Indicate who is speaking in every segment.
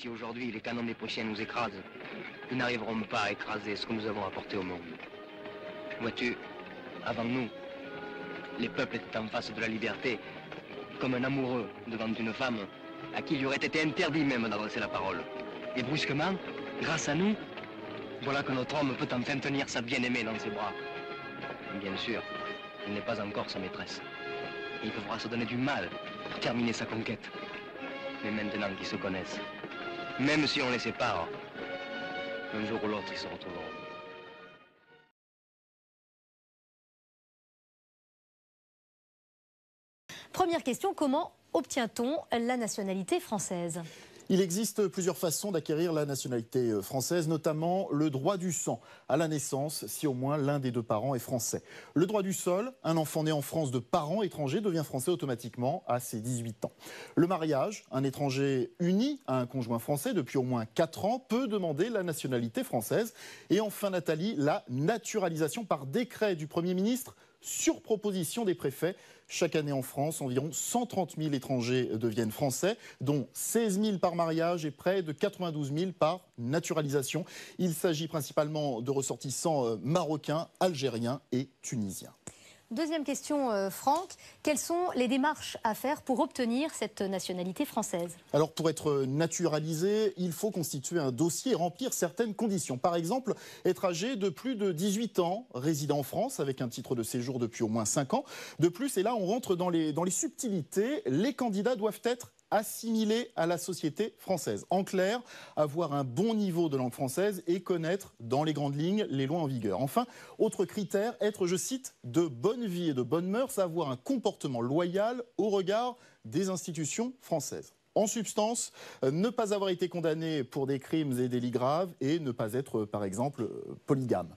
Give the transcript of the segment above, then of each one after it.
Speaker 1: Si aujourd'hui les canons des Prussiens nous écrasent, ils n'arriveront pas à écraser ce que nous avons apporté au monde. Vois-tu, avant nous, les peuples étaient en face de la liberté, comme un amoureux devant une femme à qui il aurait été interdit même d'adresser la parole. Et brusquement, grâce à nous, voilà que notre homme peut enfin tenir sa bien-aimée dans ses bras. Bien sûr, il n'est pas encore sa maîtresse. Il devra se donner du mal pour terminer sa conquête. Mais maintenant qu'ils se connaissent, même si on les sépare, un jour ou l'autre, ils se retrouveront.
Speaker 2: Première question, comment obtient-on la nationalité française ?
Speaker 3: Il existe plusieurs façons d'acquérir la nationalité française, notamment le droit du sang à la naissance, si au moins l'un des deux parents est français. Le droit du sol, un enfant né en France de parents étrangers devient français automatiquement à ses 18 ans. Le mariage, un étranger uni à un conjoint français depuis au moins 4 ans peut demander la nationalité française. Et enfin Nathalie, la naturalisation par décret du Premier ministre sur proposition des préfets. Chaque année en France, environ 130 000 étrangers deviennent français, dont 16 000 par mariage et près de 92 000 par naturalisation. Il s'agit principalement de ressortissants marocains, algériens et tunisiens.
Speaker 2: Deuxième question, Franck. Quelles sont les démarches à faire pour obtenir cette nationalité française?
Speaker 3: Alors pour être naturalisé, il faut constituer un dossier et remplir certaines conditions. Par exemple, être âgé de plus de 18 ans, résident en France avec un titre de séjour depuis au moins 5 ans. De plus, et là on rentre dans les subtilités, les candidats doivent être assimilés à la société française. En clair, avoir un bon niveau de langue française et connaître dans les grandes lignes les lois en vigueur. Enfin, autre critère, être, je cite, de bonne vie et de bonne mœurs, avoir un comportement loyal au regard des institutions françaises. En substance, ne pas avoir été condamné pour des crimes et délits graves et ne pas être, par exemple, polygame.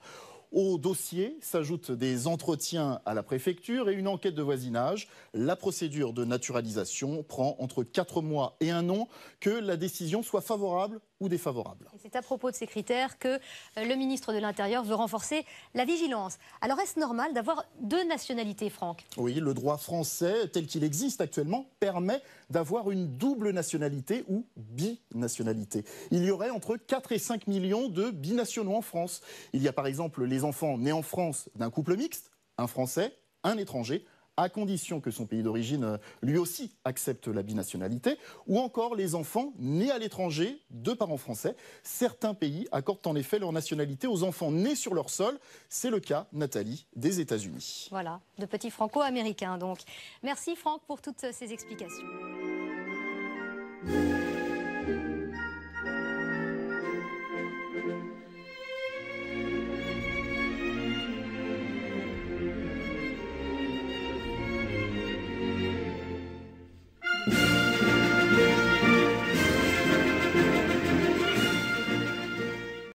Speaker 3: Au dossier s'ajoutent des entretiens à la préfecture et une enquête de voisinage. La procédure de naturalisation prend entre 4 mois et 1 an, que la décision soit favorable ou défavorable.
Speaker 2: C'est à propos de ces critères que le ministre de l'Intérieur veut renforcer la vigilance. Alors est-ce normal d'avoir 2 nationalités, Franck?
Speaker 3: Oui, le droit français tel qu'il existe actuellement permet d'avoir une double nationalité ou binationalité. Il y aurait entre 4 et 5 millions de binationaux en France. Il y a par exemple les enfants nés en France d'un couple mixte, un Français, un étranger, à condition que son pays d'origine lui aussi accepte la binationalité, ou encore les enfants nés à l'étranger de parents français. Certains pays accordent en effet leur nationalité aux enfants nés sur leur sol. C'est le cas, Nathalie, des États-Unis.
Speaker 2: Voilà, de petits franco-américains donc. Merci Franck pour toutes ces explications.